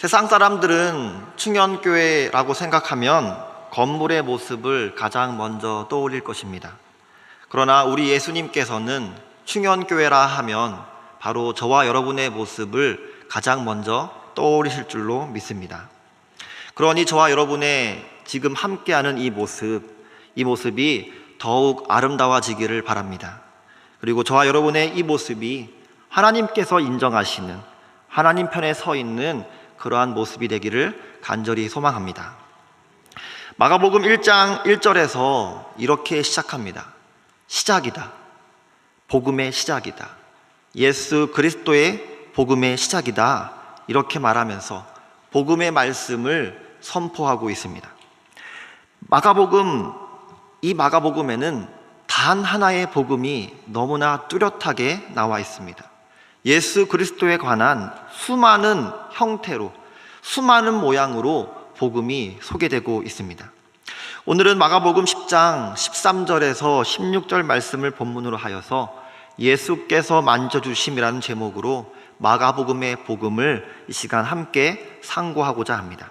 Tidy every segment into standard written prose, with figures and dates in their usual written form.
세상 사람들은 충현교회라고 생각하면 건물의 모습을 가장 먼저 떠올릴 것입니다. 그러나 우리 예수님께서는 충현교회라 하면 바로 저와 여러분의 모습을 가장 먼저 떠올리실 줄로 믿습니다. 그러니 저와 여러분의 지금 함께하는 이 모습이 더욱 아름다워지기를 바랍니다. 그리고 저와 여러분의 이 모습이 하나님께서 인정하시는, 하나님 편에 서 있는 그러한 모습이 되기를 간절히 소망합니다. 마가복음 1장 1절에서 이렇게 시작합니다. 시작이다. 복음의 시작이다. 예수 그리스도의 복음의 시작이다. 이렇게 말하면서 복음의 말씀을 선포하고 있습니다. 이 마가복음에는 단 하나의 복음이 너무나 뚜렷하게 나와 있습니다. 예수 그리스도에 관한 수많은 형태로, 수많은 모양으로 복음이 소개되고 있습니다. 오늘은 마가복음 10장 13절에서 16절 말씀을 본문으로 하여서 예수께서 만져주심이라는 제목으로 마가복음의 복음을 이 시간 함께 상고하고자 합니다.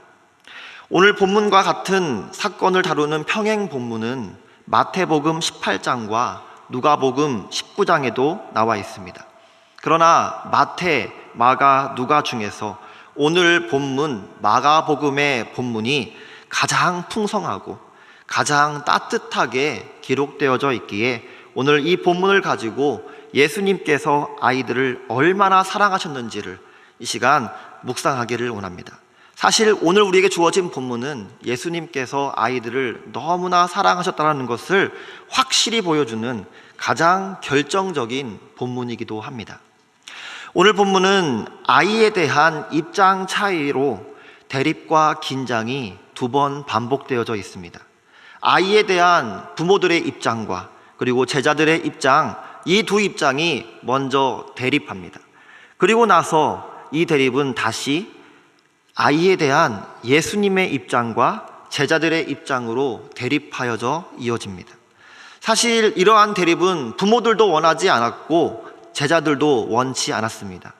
오늘 본문과 같은 사건을 다루는 평행 본문은 마태복음 18장과 누가복음 19장에도 나와 있습니다. 그러나 마태, 마가, 누가 중에서 오늘 본문 마가복음의 본문이 가장 풍성하고 가장 따뜻하게 기록되어져 있기에 오늘 이 본문을 가지고 예수님께서 아이들을 얼마나 사랑하셨는지를 이 시간 묵상하기를 원합니다. 사실 오늘 우리에게 주어진 본문은 예수님께서 아이들을 너무나 사랑하셨다는 것을 확실히 보여주는 가장 결정적인 본문이기도 합니다. 오늘 본문은 아이에 대한 입장 차이로 대립과 긴장이 두 번 반복되어져 있습니다. 아이에 대한 부모들의 입장과 그리고 제자들의 입장, 이 두 입장이 먼저 대립합니다. 그리고 나서 이 대립은 다시 아이에 대한 예수님의 입장과 제자들의 입장으로 대립하여져 이어집니다. 사실 이러한 대립은 부모들도 원하지 않았고 제자들도 원치 않았습니다.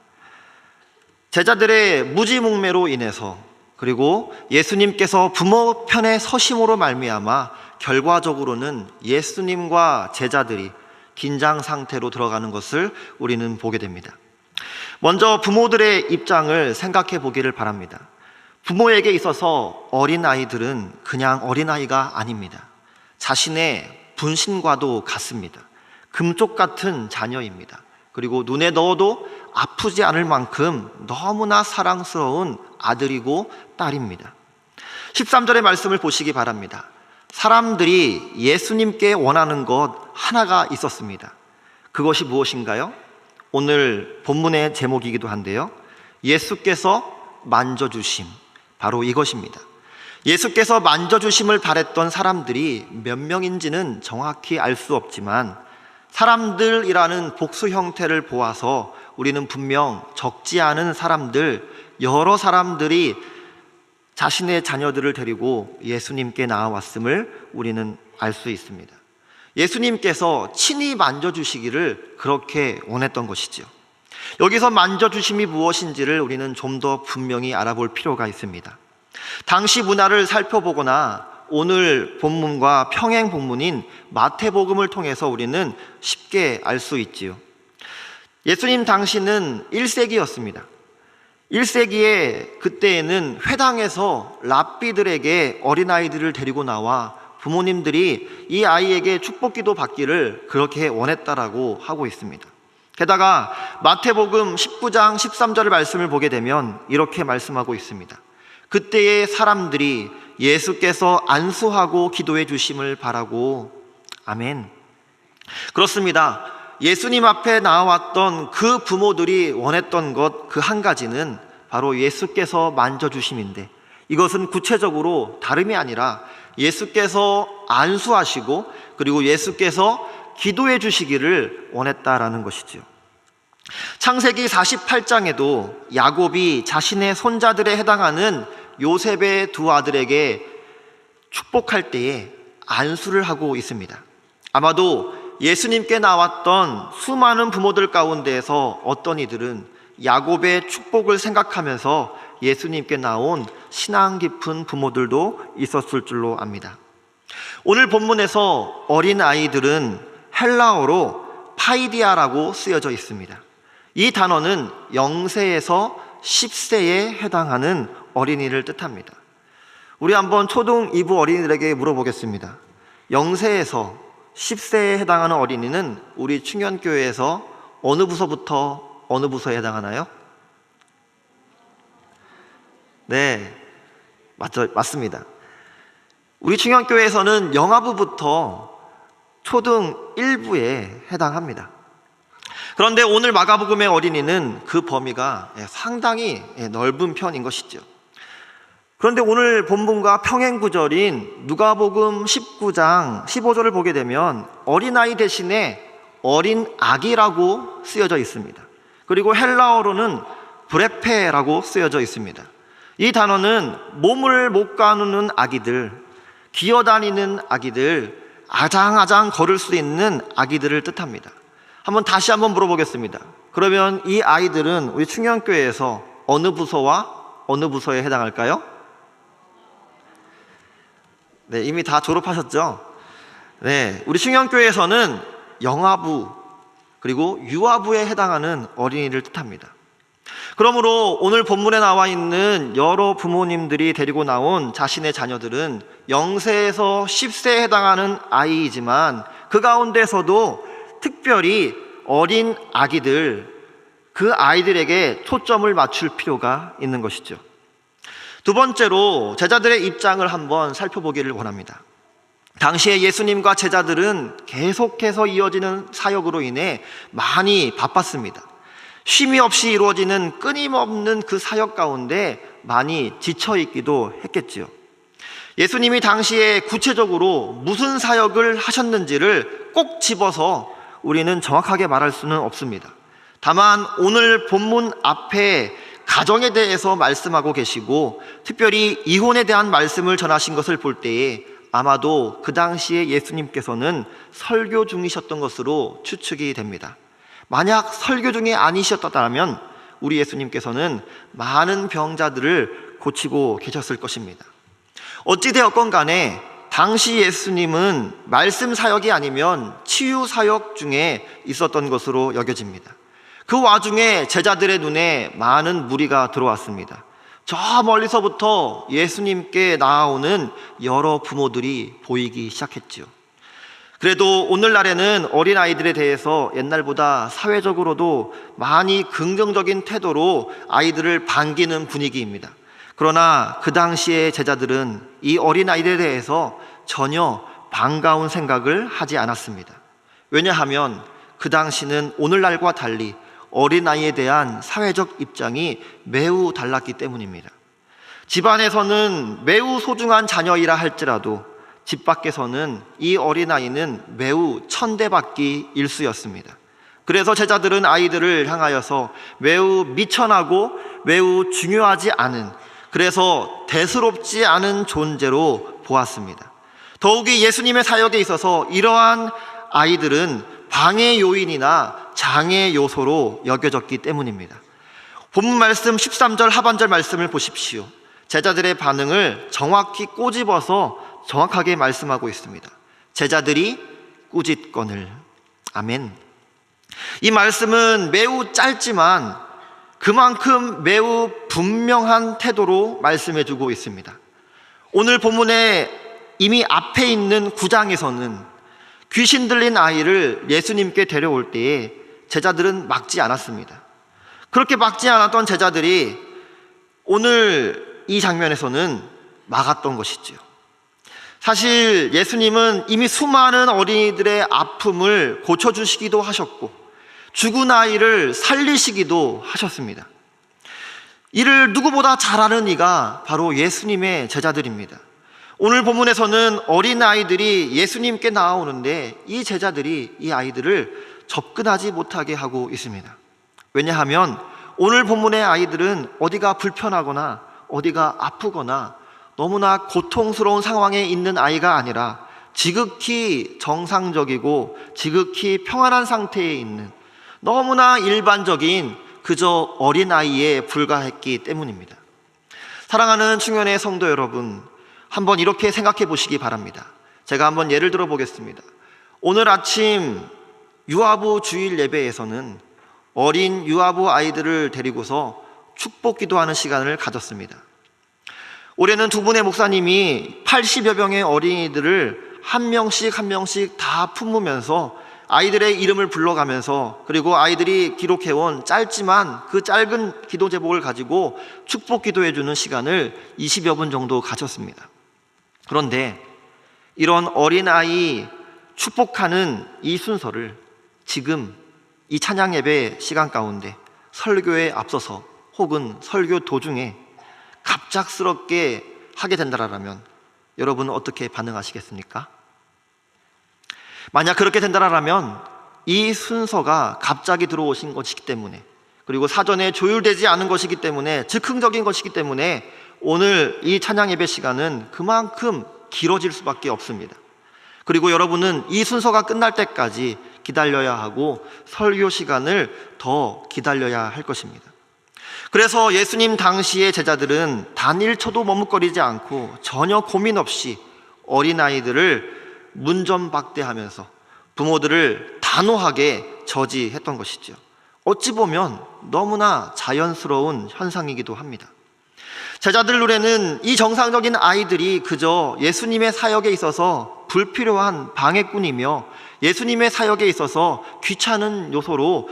제자들의 무지몽매로 인해서 그리고 예수님께서 부모 편에 서심으로 말미암아 결과적으로는 예수님과 제자들이 긴장 상태로 들어가는 것을 우리는 보게 됩니다. 먼저 부모들의 입장을 생각해 보기를 바랍니다. 부모에게 있어서 어린아이들은 그냥 어린아이가 아닙니다. 자신의 분신과도 같습니다. 금쪽 같은 자녀입니다. 그리고 눈에 넣어도 아프지 않을 만큼 너무나 사랑스러운 아들이고 딸입니다. 13절의 말씀을 보시기 바랍니다. 사람들이 예수님께 원하는 것 하나가 있었습니다. 그것이 무엇인가요? 오늘 본문의 제목이기도 한데요, 예수께서 만져주심, 바로 이것입니다. 예수께서 만져주심을 바랬던 사람들이 몇 명인지는 정확히 알 수 없지만 사람들이라는 복수 형태를 보아서 우리는 분명 적지 않은 사람들, 여러 사람들이 자신의 자녀들을 데리고 예수님께 나아왔음을 우리는 알 수 있습니다. 예수님께서 친히 만져주시기를 그렇게 원했던 것이죠. 여기서 만져주심이 무엇인지를 우리는 좀 더 분명히 알아볼 필요가 있습니다. 당시 문화를 살펴보거나 오늘 본문과 평행 본문인 마태복음을 통해서 우리는 쉽게 알 수 있지요. 예수님 당시는 1세기였습니다. 1세기에 그때에는 회당에서 랍비들에게 어린아이들을 데리고 나와 부모님들이 이 아이에게 축복기도 받기를 그렇게 원했다라고 하고 있습니다. 게다가 마태복음 19장 13절의 말씀을 보게 되면 이렇게 말씀하고 있습니다. 그때의 사람들이 예수께서 안수하고 기도해 주심을 바라고. 아멘. 그렇습니다. 예수님 앞에 나와왔던 그 부모들이 원했던 것 그 한 가지는 바로 예수께서 만져주심인데, 이것은 구체적으로 다름이 아니라 예수께서 안수하시고 그리고 예수께서 기도해 주시기를 원했다라는 것이죠. 창세기 48장에도 야곱이 자신의 손자들에 해당하는 요셉의 두 아들에게 축복할 때에 안수를 하고 있습니다. 아마도 예수님께 나왔던 수많은 부모들 가운데에서 어떤 이들은 야곱의 축복을 생각하면서 예수님께 나온 신앙 깊은 부모들도 있었을 줄로 압니다. 오늘 본문에서 어린 아이들은 헬라어로 파이디아라고 쓰여져 있습니다. 이 단어는 0세에서 10세에 해당하는 어린이를 뜻합니다. 우리 한번 초등 2부 어린이들에게 물어보겠습니다. 0세에서 10세에 해당하는 어린이는 우리 충현교회에서 어느 부서부터 어느 부서에 해당하나요? 네, 맞습니다. 우리 충현교회에서는 영아부부터 초등 1부에 해당합니다. 그런데 오늘 마가복음의 어린이는 그 범위가 상당히 넓은 편인 것이죠. 그런데 오늘 본문과 평행구절인 누가복음 19장 15절을 보게 되면 어린아이 대신에 어린 아기라고 쓰여져 있습니다. 그리고 헬라어로는 브레페라고 쓰여져 있습니다. 이 단어는 몸을 못 가누는 아기들, 기어다니는 아기들, 아장아장 걸을 수 있는 아기들을 뜻합니다. 다시 한번 물어보겠습니다. 그러면 이 아이들은 우리 충현교회에서 어느 부서와 어느 부서에 해당할까요? 네, 이미 다 졸업하셨죠? 네, 우리 충현교회에서는 영아부 그리고 유아부에 해당하는 어린이를 뜻합니다. 그러므로 오늘 본문에 나와 있는 여러 부모님들이 데리고 나온 자신의 자녀들은 0세에서 10세에 해당하는 아이이지만 그 가운데서도 특별히 어린 아기들, 그 아이들에게 초점을 맞출 필요가 있는 것이죠. 두 번째로 제자들의 입장을 한번 살펴보기를 원합니다. 당시에 예수님과 제자들은 계속해서 이어지는 사역으로 인해 많이 바빴습니다. 쉼이 없이 이루어지는 끊임없는 그 사역 가운데 많이 지쳐있기도 했겠지요. 예수님이 당시에 구체적으로 무슨 사역을 하셨는지를 꼭 집어서 우리는 정확하게 말할 수는 없습니다. 다만 오늘 본문 앞에 가정에 대해서 말씀하고 계시고 특별히 이혼에 대한 말씀을 전하신 것을 볼 때에 아마도 그 당시에 예수님께서는 설교 중이셨던 것으로 추측이 됩니다. 만약 설교 중에 아니셨다면 우리 예수님께서는 많은 병자들을 고치고 계셨을 것입니다. 어찌되었건 간에 당시 예수님은 말씀 사역이 아니면 치유 사역 중에 있었던 것으로 여겨집니다. 그 와중에 제자들의 눈에 많은 무리가 들어왔습니다. 저 멀리서부터 예수님께 나아오는 여러 부모들이 보이기 시작했지요. 그래도 오늘날에는 어린아이들에 대해서 옛날보다 사회적으로도 많이 긍정적인 태도로 아이들을 반기는 분위기입니다. 그러나 그 당시의 제자들은 이 어린아이들에 대해서 전혀 반가운 생각을 하지 않았습니다. 왜냐하면 그 당시는 오늘날과 달리 어린아이에 대한 사회적 입장이 매우 달랐기 때문입니다. 집안에서는 매우 소중한 자녀이라 할지라도 집 밖에서는 이 어린아이는 매우 천대받기 일쑤였습니다. 그래서 제자들은 아이들을 향하여서 매우 미천하고 매우 중요하지 않은, 그래서 대수롭지 않은 존재로 보았습니다. 더욱이 예수님의 사역에 있어서 이러한 아이들은 방해 요인이나 장애 요소로 여겨졌기 때문입니다. 본문 말씀 13절 하반절 말씀을 보십시오. 제자들의 반응을 정확히 꼬집어서 정확하게 말씀하고 있습니다. 제자들이 꾸짖거늘. 아멘. 이 말씀은 매우 짧지만 그만큼 매우 분명한 태도로 말씀해주고 있습니다. 오늘 본문에 이미 앞에 있는 9장에서는 귀신 들린 아이를 예수님께 데려올 때에 제자들은 막지 않았습니다. 그렇게 막지 않았던 제자들이 오늘 이 장면에서는 막았던 것이지요. 사실 예수님은 이미 수많은 어린이들의 아픔을 고쳐주시기도 하셨고 죽은 아이를 살리시기도 하셨습니다. 이를 누구보다 잘하는 이가 바로 예수님의 제자들입니다. 오늘 본문에서는 어린아이들이 예수님께 나아오는데 이 제자들이 이 아이들을 접근하지 못하게 하고 있습니다. 왜냐하면 오늘 본문의 아이들은 어디가 불편하거나 어디가 아프거나 너무나 고통스러운 상황에 있는 아이가 아니라 지극히 정상적이고 지극히 평안한 상태에 있는 너무나 일반적인 그저 어린아이에 불과했기 때문입니다. 사랑하는 충현의 성도 여러분, 한번 이렇게 생각해 보시기 바랍니다. 제가 한번 예를 들어 보겠습니다. 오늘 아침 유아부 주일 예배에서는 어린 유아부 아이들을 데리고서 축복 기도하는 시간을 가졌습니다. 올해는 두 분의 목사님이 80여 명의 어린이들을 한 명씩 다 품으면서 아이들의 이름을 불러가면서, 그리고 아이들이 기록해온 짧지만 그 짧은 기도 제목을 가지고 축복 기도해주는 시간을 20여 분 정도 가졌습니다. 그런데 이런 어린아이 축복하는 이 순서를 지금 이 찬양 예배 시간 가운데 설교에 앞서서 혹은 설교 도중에 갑작스럽게 하게 된다라면 여러분은 어떻게 반응하시겠습니까? 만약 그렇게 된다라면 이 순서가 갑자기 들어오신 것이기 때문에, 그리고 사전에 조율되지 않은 것이기 때문에, 즉흥적인 것이기 때문에 오늘 이 찬양 예배 시간은 그만큼 길어질 수밖에 없습니다. 그리고 여러분은 이 순서가 끝날 때까지 기다려야 하고 설교 시간을 더 기다려야 할 것입니다. 그래서 예수님 당시의 제자들은 단 1초도 머뭇거리지 않고 전혀 고민 없이 어린아이들을 문전박대하면서 부모들을 단호하게 저지했던 것이죠. 어찌 보면 너무나 자연스러운 현상이기도 합니다. 제자들 눈에는 이 정상적인 아이들이 그저 예수님의 사역에 있어서 불필요한 방해꾼이며 예수님의 사역에 있어서 귀찮은 요소로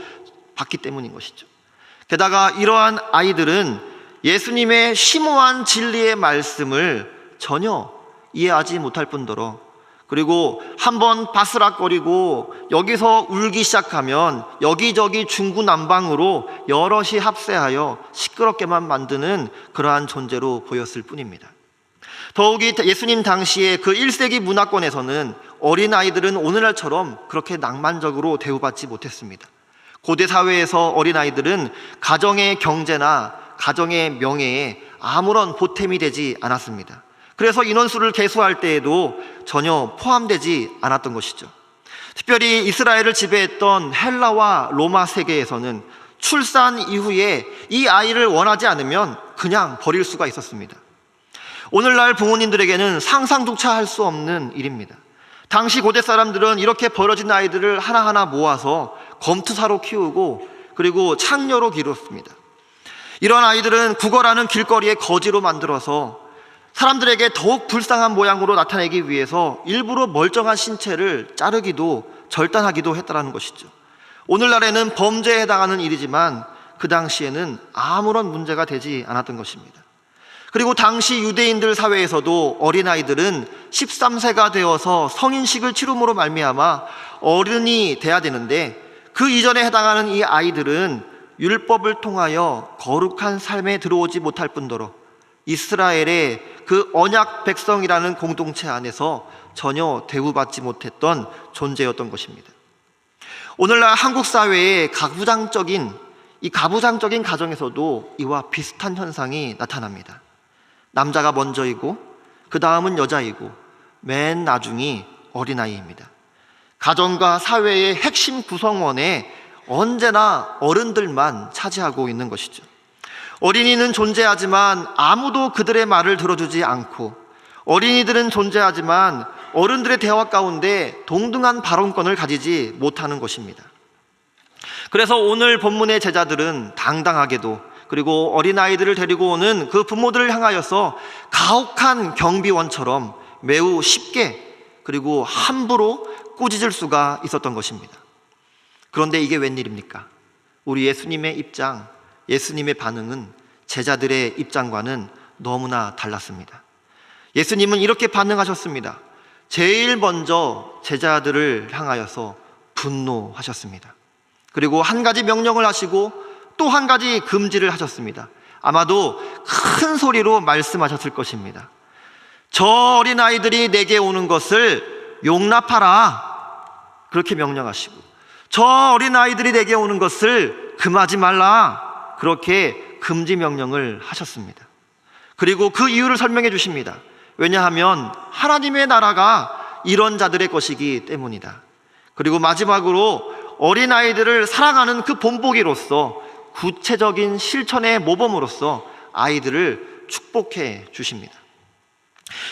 봤기 때문인 것이죠. 게다가 이러한 아이들은 예수님의 심오한 진리의 말씀을 전혀 이해하지 못할 뿐더러, 그리고 한번 바스락거리고 여기서 울기 시작하면 여기저기 중구난방으로 여럿이 합세하여 시끄럽게만 만드는 그러한 존재로 보였을 뿐입니다. 더욱이 예수님 당시에 그 1세기 문화권에서는 어린아이들은 오늘날처럼 그렇게 낭만적으로 대우받지 못했습니다. 고대 사회에서 어린아이들은 가정의 경제나 가정의 명예에 아무런 보탬이 되지 않았습니다. 그래서 인원수를 계수할 때에도 전혀 포함되지 않았던 것이죠. 특별히 이스라엘을 지배했던 헬라와 로마 세계에서는 출산 이후에 이 아이를 원하지 않으면 그냥 버릴 수가 있었습니다. 오늘날 부모님들에게는 상상조차 할 수 없는 일입니다. 당시 고대 사람들은 이렇게 버려진 아이들을 하나하나 모아서 검투사로 키우고 그리고 창녀로 기르었습니다. 이런 아이들은 구걸하는 길거리에 거지로 만들어서 사람들에게 더욱 불쌍한 모양으로 나타내기 위해서 일부러 멀쩡한 신체를 자르기도 절단하기도 했다는 것이죠. 오늘날에는 범죄에 해당하는 일이지만 그 당시에는 아무런 문제가 되지 않았던 것입니다. 그리고 당시 유대인들 사회에서도 어린아이들은 13세가 되어서 성인식을 치름으로 말미암아 어른이 돼야 되는데, 그 이전에 해당하는 이 아이들은 율법을 통하여 거룩한 삶에 들어오지 못할 뿐더러 이스라엘의 그 언약 백성이라는 공동체 안에서 전혀 대우받지 못했던 존재였던 것입니다. 오늘날 한국 사회의 가부장적인 가정에서도 이와 비슷한 현상이 나타납니다. 남자가 먼저이고 그 다음은 여자이고 맨 나중이 어린아이입니다. 가정과 사회의 핵심 구성원에 언제나 어른들만 차지하고 있는 것이죠. 어린이는 존재하지만 아무도 그들의 말을 들어주지 않고, 어린이들은 존재하지만 어른들의 대화 가운데 동등한 발언권을 가지지 못하는 것입니다. 그래서 오늘 본문의 제자들은 당당하게도, 그리고 어린아이들을 데리고 오는 그 부모들을 향하여서 가혹한 경비원처럼 매우 쉽게 그리고 함부로 꾸짖을 수가 있었던 것입니다. 그런데 이게 웬일입니까? 우리 예수님의 입장, 예수님의 반응은 제자들의 입장과는 너무나 달랐습니다. 예수님은 이렇게 반응하셨습니다. 제일 먼저 제자들을 향하여서 분노하셨습니다. 그리고 한 가지 명령을 하시고 또 한 가지 금지를 하셨습니다. 아마도 큰 소리로 말씀하셨을 것입니다. 저 어린아이들이 내게 오는 것을 용납하라, 그렇게 명령하시고, 저 어린아이들이 내게 오는 것을 금하지 말라, 그렇게 금지 명령을 하셨습니다. 그리고 그 이유를 설명해 주십니다. 왜냐하면 하나님의 나라가 이런 자들의 것이기 때문이다. 그리고 마지막으로 어린아이들을 사랑하는 그 본보기로서, 구체적인 실천의 모범으로서 아이들을 축복해 주십니다.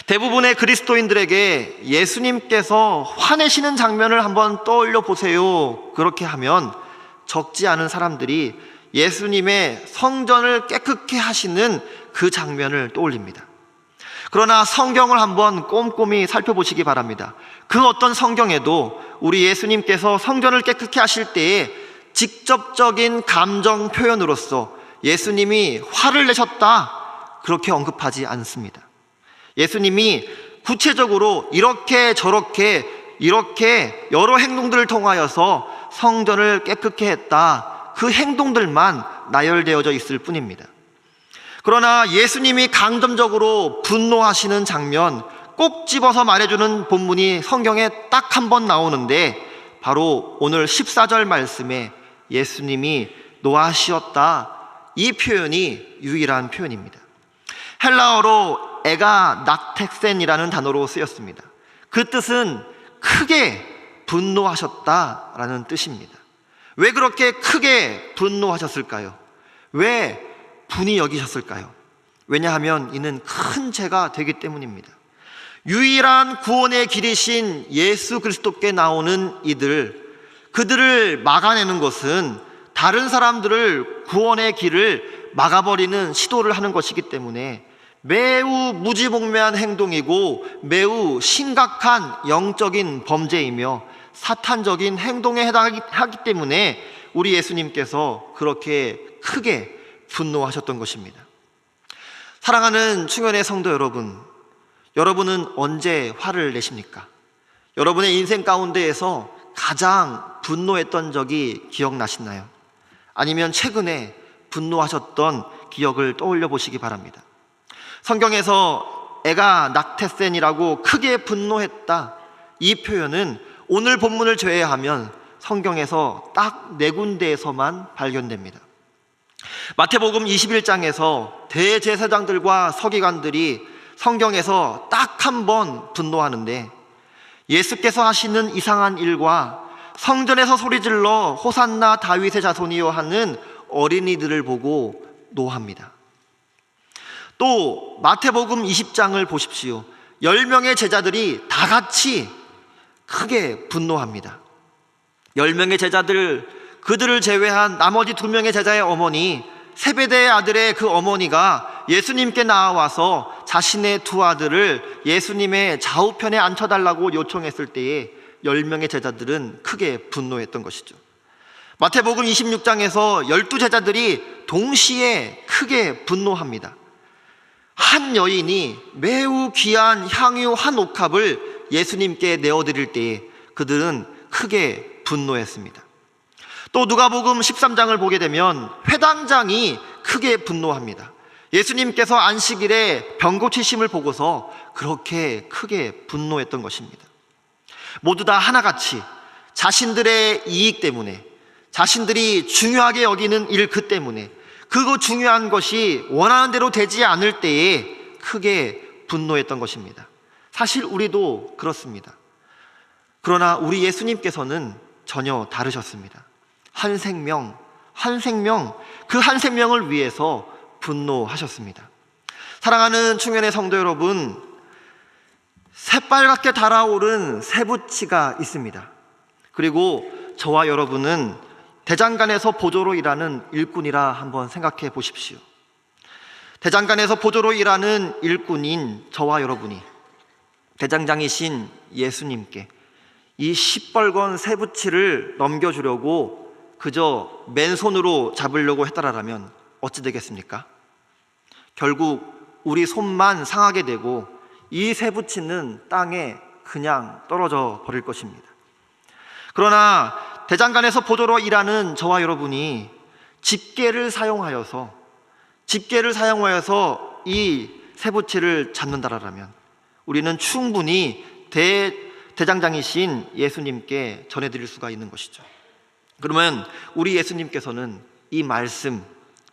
대부분의 그리스도인들에게 예수님께서 화내시는 장면을 한번 떠올려 보세요, 그렇게 하면 적지 않은 사람들이 예수님의 성전을 깨끗게 하시는 그 장면을 떠올립니다. 그러나 성경을 한번 꼼꼼히 살펴보시기 바랍니다. 그 어떤 성경에도 우리 예수님께서 성전을 깨끗게 하실 때에 직접적인 감정 표현으로서 예수님이 화를 내셨다, 그렇게 언급하지 않습니다. 예수님이 구체적으로 이렇게 저렇게 이렇게 여러 행동들을 통하여서 성전을 깨끗게 했다, 그 행동들만 나열되어져 있을 뿐입니다. 그러나 예수님이 강점적으로 분노하시는 장면 꼭 집어서 말해주는 본문이 성경에 딱 한 번 나오는데, 바로 오늘 14절 말씀에 예수님이 노하시었다, 이 표현이 유일한 표현입니다. 헬라어로 에가 낙텍센이라는 단어로 쓰였습니다. 그 뜻은 크게 분노하셨다라는 뜻입니다. 왜 그렇게 크게 분노하셨을까요? 왜 분이 여기셨을까요? 왜냐하면 이는 큰 죄가 되기 때문입니다. 유일한 구원의 길이신 예수 그리스도께 나오는 그들을 막아내는 것은 다른 사람들을 구원의 길을 막아버리는 시도를 하는 것이기 때문에 매우 무지몽매한 행동이고 매우 심각한 영적인 범죄이며 사탄적인 행동에 해당하기 때문에 우리 예수님께서 그렇게 크게 분노하셨던 것입니다. 사랑하는 충현의 성도 여러분, 여러분은 언제 화를 내십니까? 여러분의 인생 가운데에서 가장 분노했던 적이 기억나시나요? 아니면 최근에 분노하셨던 기억을 떠올려 보시기 바랍니다. 성경에서 에가 낙테센이라고 크게 분노했다, 이 표현은 오늘 본문을 제외하면 성경에서 딱 4군데에서만 발견됩니다. 마태복음 21장에서 대제사장들과 서기관들이 성경에서 딱 한 번 분노하는데, 예수께서 하시는 이상한 일과 성전에서 소리질러 호산나 다윗의 자손이여 하는 어린이들을 보고 노합니다. 또 마태복음 20장을 보십시오. 10명의 제자들이 다 같이 크게 분노합니다. 10명의 제자들, 그들을 제외한 나머지 2명의 제자의 어머니, 세베대의 아들의 그 어머니가 예수님께 나와서 자신의 2 아들을 예수님의 좌우편에 앉혀달라고 요청했을 때에 10명의 제자들은 크게 분노했던 것이죠. 마태복음 26장에서 12제자들이 동시에 크게 분노합니다. 한 여인이 매우 귀한 향유 한 옥합을 예수님께 내어드릴 때에 그들은 크게 분노했습니다. 또 누가복음 13장을 보게 되면 회당장이 크게 분노합니다. 예수님께서 안식일에 병 고치심을 보고서 그렇게 크게 분노했던 것입니다. 모두 다 하나같이 자신들의 이익 때문에, 자신들이 중요하게 여기는 일 그 때문에, 그거 중요한 것이 원하는 대로 되지 않을 때에 크게 분노했던 것입니다. 사실 우리도 그렇습니다. 그러나 우리 예수님께서는 전혀 다르셨습니다. 한 생명, 그 한 생명을 위해서 분노하셨습니다. 사랑하는 충현의 성도 여러분, 새빨갛게 달아오른 쇠붙이가 있습니다. 그리고 저와 여러분은 대장간에서 보조로 일하는 일꾼이라 한번 생각해 보십시오. 대장간에서 보조로 일하는 일꾼인 저와 여러분이 대장장이신 예수님께 이 시뻘건 쇠붙이를 넘겨주려고 그저 맨손으로 잡으려고 했다라면 어찌 되겠습니까? 결국 우리 손만 상하게 되고 이 쇠붙이는 땅에 그냥 떨어져 버릴 것입니다. 그러나 대장간에서 보조로 일하는 저와 여러분이 집게를 사용하여서 이 쇠붙이를 잡는다라면 우리는 충분히 대장장이신 예수님께 전해드릴 수가 있는 것이죠. 그러면 우리 예수님께서는 이 말씀,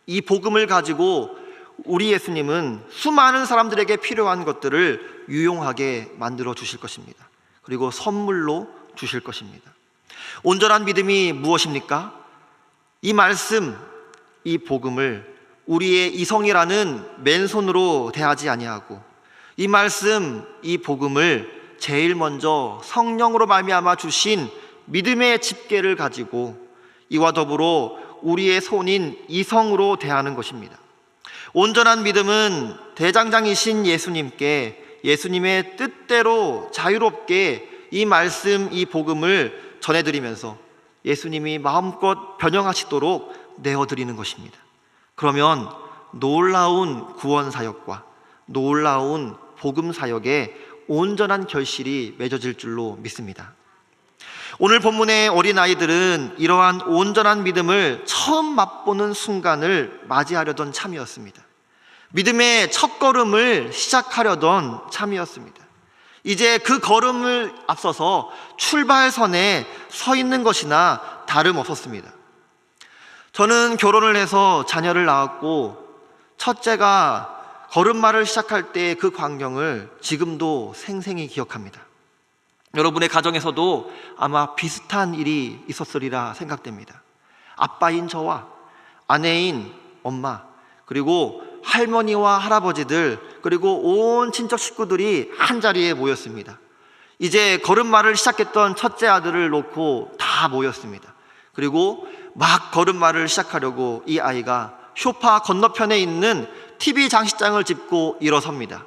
이 복음을 가지고 우리 예수님은 수많은 사람들에게 필요한 것들을 유용하게 만들어 주실 것입니다. 그리고 선물로 주실 것입니다. 온전한 믿음이 무엇입니까? 이 말씀, 이 복음을 우리의 이성이라는 맨손으로 대하지 아니하고 이 말씀, 이 복음을 제일 먼저 성령으로 말미암아 주신 믿음의 집게를 가지고 이와 더불어 우리의 손인 이성으로 대하는 것입니다. 온전한 믿음은 대장장이신 예수님께 예수님의 뜻대로 자유롭게 이 말씀, 이 복음을 전해드리면서 예수님이 마음껏 변형하시도록 내어드리는 것입니다. 그러면 놀라운 구원사역과 놀라운 복음사역에 온전한 결실이 맺어질 줄로 믿습니다. 오늘 본문의 어린아이들은 이러한 온전한 믿음을 처음 맛보는 순간을 맞이하려던 참이었습니다. 믿음의 첫걸음을 시작하려던 참이었습니다. 이제 그 걸음을 앞서서 출발선에 서 있는 것이나 다름없었습니다. 저는 결혼을 해서 자녀를 낳았고 첫째가 걸음마를 시작할 때 그 광경을 지금도 생생히 기억합니다. 여러분의 가정에서도 아마 비슷한 일이 있었으리라 생각됩니다. 아빠인 저와 아내인 엄마, 그리고 할머니와 할아버지들, 그리고 온 친척 식구들이 한자리에 모였습니다. 이제 걸음마를 시작했던 첫째 아들을 놓고 다 모였습니다. 그리고 막 걸음마를 시작하려고 이 아이가 소파 건너편에 있는 TV 장식장을 짚고 일어섭니다.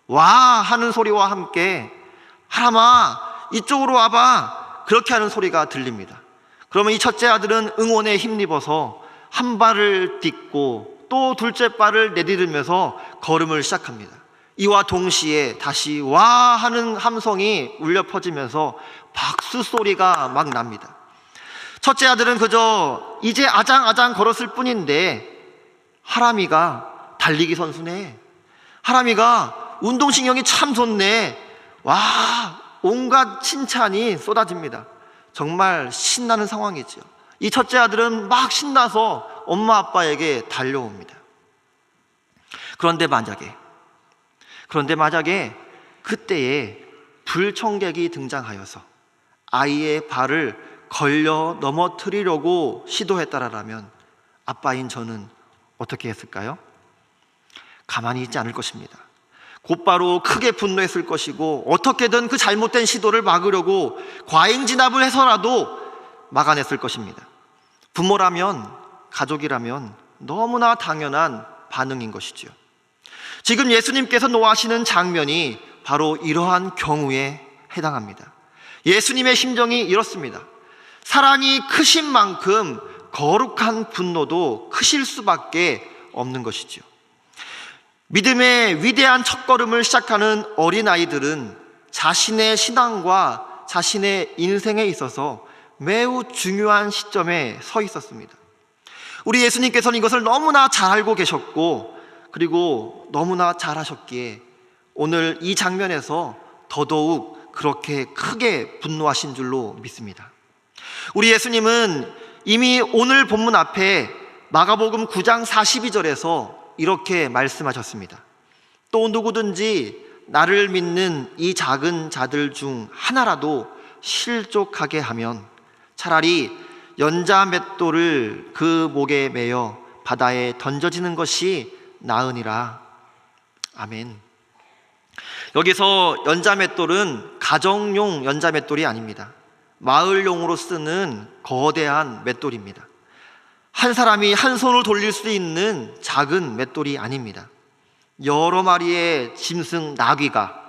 와 하는 소리와 함께 하람아 이쪽으로 와봐, 그렇게 하는 소리가 들립니다. 그러면 이 첫째 아들은 응원에 힘입어서 한 발을 딛고 또 둘째 발을 내디디면서 걸음을 시작합니다. 이와 동시에 다시 와 하는 함성이 울려 퍼지면서 박수 소리가 막 납니다. 첫째 아들은 그저 이제 아장아장 걸었을 뿐인데 하람이가 달리기 선수네, 하람이가 운동신경이 참 좋네, 와 온갖 칭찬이 쏟아집니다. 정말 신나는 상황이죠. 이 첫째 아들은 막 신나서 엄마 아빠에게 달려옵니다. 그런데 만약에 그때에 불청객이 등장하여서 아이의 발을 걸려 넘어뜨리려고 시도했다라면 아빠인 저는 어떻게 했을까요? 가만히 있지 않을 것입니다. 곧바로 크게 분노했을 것이고 어떻게든 그 잘못된 시도를 막으려고 과잉 진압을 해서라도 막아냈을 것입니다. 부모라면, 가족이라면 너무나 당연한 반응인 것이죠. 지금 예수님께서 노하시는 장면이 바로 이러한 경우에 해당합니다. 예수님의 심정이 이렇습니다. 사랑이 크신 만큼 거룩한 분노도 크실 수밖에 없는 것이죠. 믿음의 위대한 첫걸음을 시작하는 어린아이들은 자신의 신앙과 자신의 인생에 있어서 매우 중요한 시점에 서 있었습니다. 우리 예수님께서는 이것을 너무나 잘 알고 계셨고 그리고 너무나 잘하셨기에 오늘 이 장면에서 더더욱 그렇게 크게 분노하신 줄로 믿습니다. 우리 예수님은 이미 오늘 본문 앞에 마가복음 9장 42절에서 이렇게 말씀하셨습니다. 또 누구든지 나를 믿는 이 작은 자들 중 하나라도 실족하게 하면 차라리 연자 맷돌을 그 목에 매어 바다에 던져지는 것이 나으니라. 아멘. 여기서 연자 맷돌은 가정용 연자 맷돌이 아닙니다. 마을용으로 쓰는 거대한 맷돌입니다. 한 사람이 한 손을 돌릴 수 있는 작은 맷돌이 아닙니다. 여러 마리의 짐승 나귀가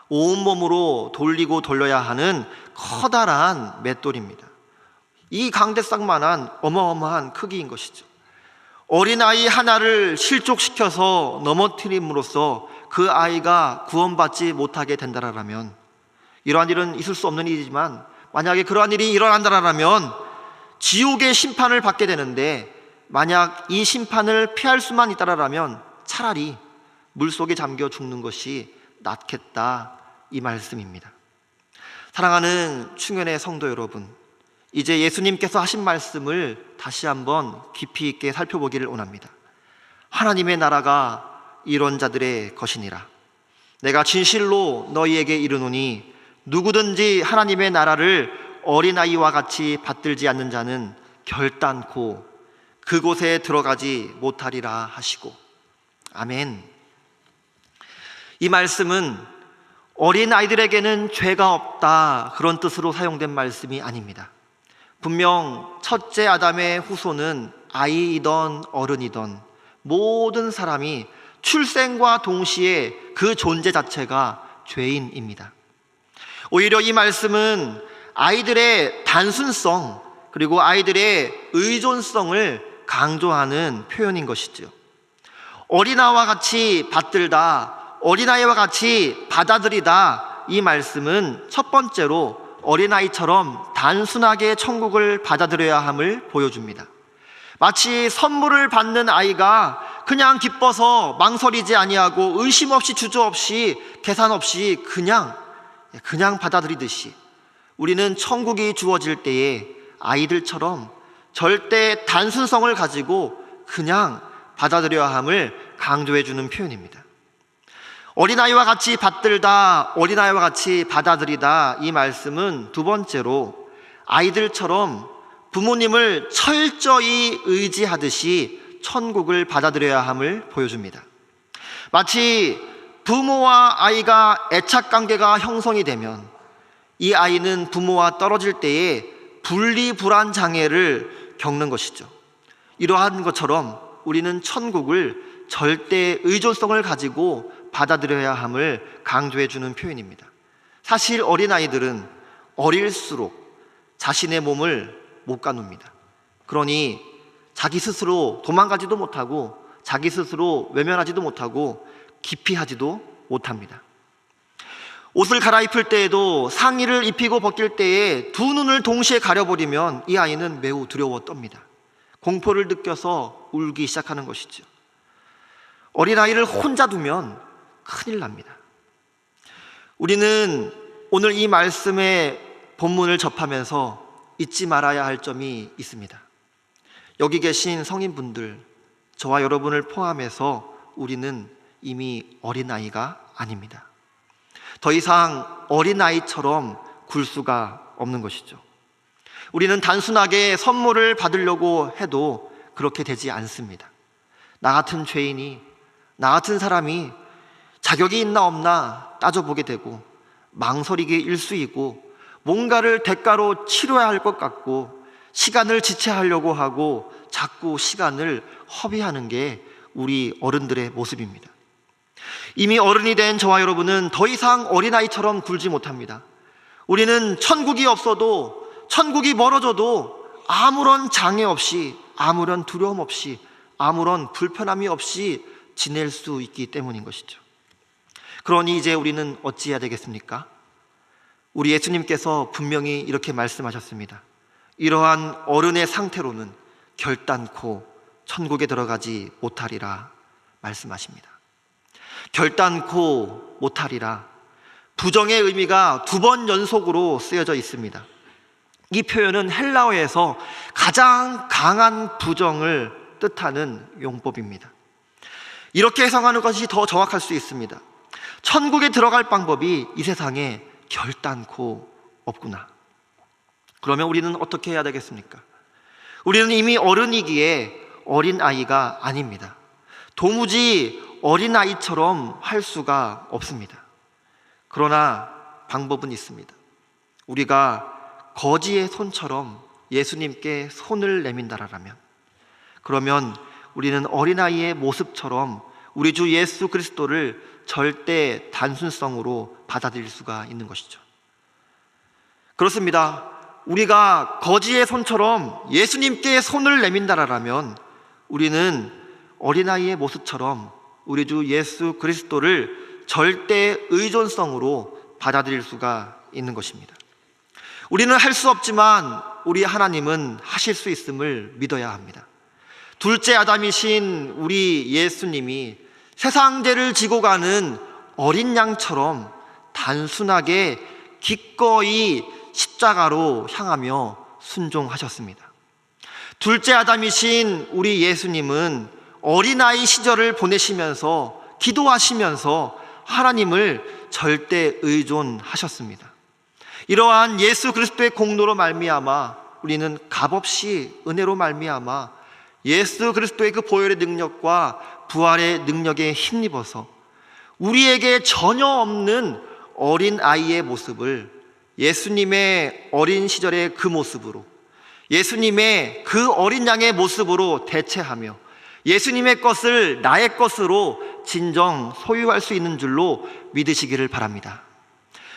온몸으로 돌리고 돌려야 하는 커다란 맷돌입니다. 이 강대상만한 어마어마한 크기인 것이죠. 어린아이 하나를 실족시켜서 넘어뜨림으로써 그 아이가 구원받지 못하게 된다라면, 이러한 일은 있을 수 없는 일이지만 만약에 그러한 일이 일어난다라면 지옥의 심판을 받게 되는데, 만약 이 심판을 피할 수만 있다라면 차라리 물속에 잠겨 죽는 것이 낫겠다, 이 말씀입니다. 사랑하는 충현의 성도 여러분, 이제 예수님께서 하신 말씀을 다시 한번 깊이 있게 살펴보기를 원합니다. 하나님의 나라가 이런 자들의 것이니라. 내가 진실로 너희에게 이르노니 누구든지 하나님의 나라를 어린아이와 같이 받들지 않는 자는 결단코 그곳에 들어가지 못하리라 하시고. 아멘. 이 말씀은 어린 아이들에게는 죄가 없다, 그런 뜻으로 사용된 말씀이 아닙니다. 분명 첫째 아담의 후손은 아이이던 어른이던 모든 사람이 출생과 동시에 그 존재 자체가 죄인입니다. 오히려 이 말씀은 아이들의 단순성, 그리고 아이들의 의존성을 강조하는 표현인 것이죠. 어린아이와 같이 받들다, 어린아이와 같이 받아들이다, 이 말씀은 첫 번째로 어린아이처럼 단순하게 천국을 받아들여야 함을 보여줍니다. 마치 선물을 받는 아이가 그냥 기뻐서 망설이지 아니하고 의심 없이 주저없이 계산 없이 그냥 받아들이듯이, 우리는 천국이 주어질 때에 아이들처럼 절대 단순성을 가지고 그냥 받아들여야 함을 강조해 주는 표현입니다. 어린아이와 같이 받들다, 어린아이와 같이 받아들이다, 이 말씀은 두 번째로 아이들처럼 부모님을 철저히 의지하듯이 천국을 받아들여야 함을 보여줍니다. 마치 부모와 아이가 애착관계가 형성이 되면 이 아이는 부모와 떨어질 때에 분리불안 장애를 겪는 것이죠. 이러한 것처럼 우리는 천국을 절대 의존성을 가지고 받아들여야 함을 강조해 주는 표현입니다. 사실 어린아이들은 어릴수록 자신의 몸을 못 가눕니다. 그러니 자기 스스로 도망가지도 못하고 자기 스스로 외면하지도 못하고 기피하지도 못합니다. 옷을 갈아입힐 때에도 상의를 입히고 벗길 때에 두 눈을 동시에 가려버리면 이 아이는 매우 두려워 떱니다. 공포를 느껴서 울기 시작하는 것이죠. 어린아이를 혼자 두면 큰일 납니다. 우리는 오늘 이 말씀의 본문을 접하면서 잊지 말아야 할 점이 있습니다. 여기 계신 성인분들, 저와 여러분을 포함해서 우리는 이미 어린아이가 아닙니다. 더 이상 어린아이처럼 굴 수가 없는 것이죠. 우리는 단순하게 선물을 받으려고 해도 그렇게 되지 않습니다. 나 같은 죄인이, 나 같은 사람이 자격이 있나 없나 따져보게 되고 망설이게 일쑤이고 뭔가를 대가로 치러야 할 것 같고 시간을 지체하려고 하고 자꾸 시간을 허비하는 게 우리 어른들의 모습입니다. 이미 어른이 된 저와 여러분은 더 이상 어린아이처럼 굴지 못합니다. 우리는 천국이 없어도, 천국이 멀어져도 아무런 장애 없이, 아무런 두려움 없이, 아무런 불편함이 없이 지낼 수 있기 때문인 것이죠. 그러니 이제 우리는 어찌해야 되겠습니까? 우리 예수님께서 분명히 이렇게 말씀하셨습니다. 이러한 어른의 상태로는 결단코 천국에 들어가지 못하리라 말씀하십니다. 결단코 못하리라, 부정의 의미가 두 번 연속으로 쓰여져 있습니다. 이 표현은 헬라어에서 가장 강한 부정을 뜻하는 용법입니다. 이렇게 해석하는 것이 더 정확할 수 있습니다. 천국에 들어갈 방법이 이 세상에 결단코 없구나. 그러면 우리는 어떻게 해야 되겠습니까? 우리는 이미 어른이기에 어린아이가 아닙니다. 도무지 어린아이처럼 할 수가 없습니다. 그러나 방법은 있습니다. 우리가 거지의 손처럼 예수님께 손을 내민다라면, 그러면 우리는 어린아이의 모습처럼 우리 주 예수 그리스도를 절대 단순성으로 받아들일 수가 있는 것이죠. 그렇습니다. 우리가 거지의 손처럼 예수님께 손을 내민다라면 우리는 어린아이의 모습처럼 우리 주 예수 그리스도를 절대 의존성으로 받아들일 수가 있는 것입니다. 우리는 할 수 없지만 우리 하나님은 하실 수 있음을 믿어야 합니다. 둘째 아담이신 우리 예수님이 세상 죄를 지고 가는 어린 양처럼 단순하게 기꺼이 십자가로 향하며 순종하셨습니다. 둘째 아담이신 우리 예수님은 어린아이 시절을 보내시면서 기도하시면서 하나님을 절대 의존하셨습니다. 이러한 예수 그리스도의 공로로 말미암아 우리는 값없이 은혜로 말미암아 예수 그리스도의 그 보혈의 능력과 부활의 능력에 힘입어서 우리에게 전혀 없는 어린 아이의 모습을 예수님의 어린 시절의 그 모습으로, 예수님의 그 어린 양의 모습으로 대체하며 예수님의 것을 나의 것으로 진정 소유할 수 있는 줄로 믿으시기를 바랍니다.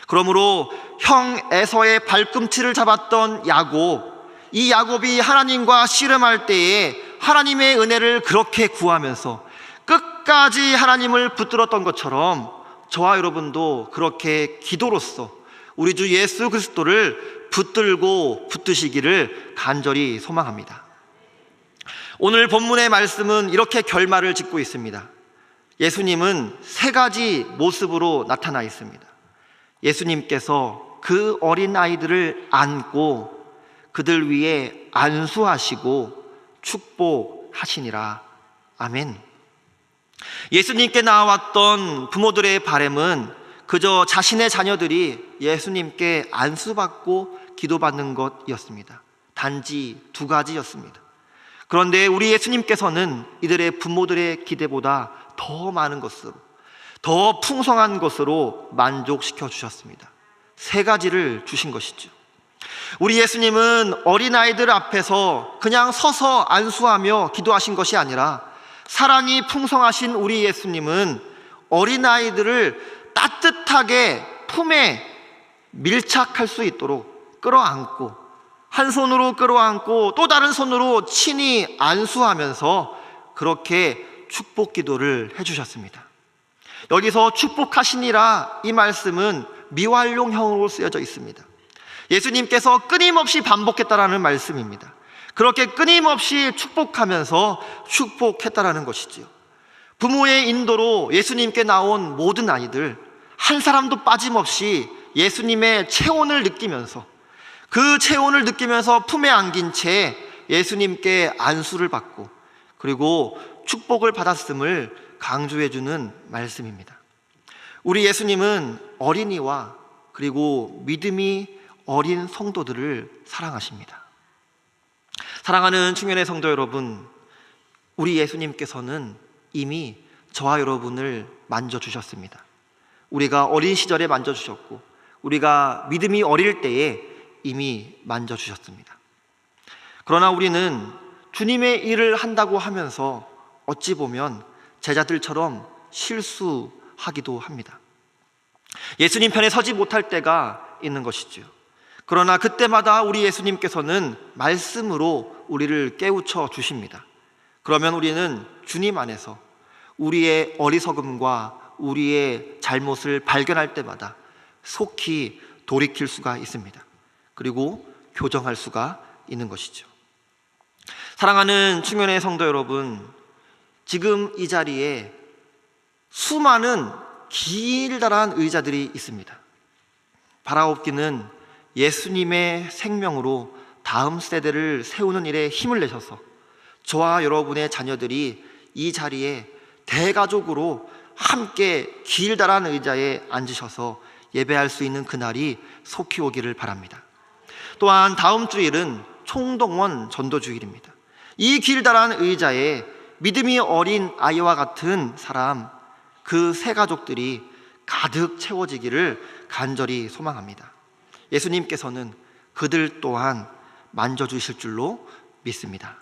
그러므로 형 에서의 발꿈치를 잡았던 야곱, 이 야곱이 하나님과 씨름할 때에 하나님의 은혜를 그렇게 구하면서 끝까지 하나님을 붙들었던 것처럼 저와 여러분도 그렇게 기도로써 우리 주 예수 그리스도를 붙들고 붙드시기를 간절히 소망합니다. 오늘 본문의 말씀은 이렇게 결말을 짓고 있습니다. 예수님은 세 가지 모습으로 나타나 있습니다. 예수님께서 그 어린 아이들을 안고 그들 위에 안수하시고 축복하시니라. 아멘. 예수님께 나왔던 부모들의 바람은 그저 자신의 자녀들이 예수님께 안수받고 기도받는 것이었습니다. 단지 두 가지였습니다. 그런데 우리 예수님께서는 이들의 부모들의 기대보다 더 많은 것으로, 더 풍성한 것으로 만족시켜 주셨습니다. 세 가지를 주신 것이죠. 우리 예수님은 어린아이들 앞에서 그냥 서서 안수하며 기도하신 것이 아니라 사랑이 풍성하신 우리 예수님은 어린아이들을 따뜻하게 품에 밀착할 수 있도록 끌어안고, 한 손으로 끌어안고 또 다른 손으로 친히 안수하면서 그렇게 축복 기도를 해주셨습니다. 여기서 축복하시니라, 이 말씀은 미완용형으로 쓰여져 있습니다. 예수님께서 끊임없이 반복했다라는 말씀입니다. 그렇게 끊임없이 축복하면서 축복했다라는 것이지요. 부모의 인도로 예수님께 나온 모든 아이들 한 사람도 빠짐없이 예수님의 체온을 느끼면서, 그 체온을 느끼면서 품에 안긴 채 예수님께 안수를 받고 그리고 축복을 받았음을 강조해주는 말씀입니다. 우리 예수님은 어린이와 그리고 믿음이 어린 성도들을 사랑하십니다. 사랑하는 충현의 성도 여러분, 우리 예수님께서는 이미 저와 여러분을 만져주셨습니다. 우리가 어린 시절에 만져주셨고 우리가 믿음이 어릴 때에 이미 만져주셨습니다. 그러나 우리는 주님의 일을 한다고 하면서 어찌 보면 제자들처럼 실수하기도 합니다. 예수님 편에 서지 못할 때가 있는 것이죠. 그러나 그때마다 우리 예수님께서는 말씀으로 우리를 깨우쳐 주십니다. 그러면 우리는 주님 안에서 우리의 어리석음과 우리의 잘못을 발견할 때마다 속히 돌이킬 수가 있습니다. 그리고 교정할 수가 있는 것이죠. 사랑하는 충현의 성도 여러분, 지금 이 자리에 수많은 길다란 의자들이 있습니다. 바라옵기는 예수님의 생명으로 다음 세대를 세우는 일에 힘을 내셔서 저와 여러분의 자녀들이 이 자리에 대가족으로 함께 길다란 의자에 앉으셔서 예배할 수 있는 그날이 속히 오기를 바랍니다. 또한 다음 주일은 총동원 전도주일입니다. 이 길다란 의자에 믿음이 어린 아이와 같은 사람, 그 세 가족들이 가득 채워지기를 간절히 소망합니다. 예수님께서는 그들 또한 만져주실 줄로 믿습니다.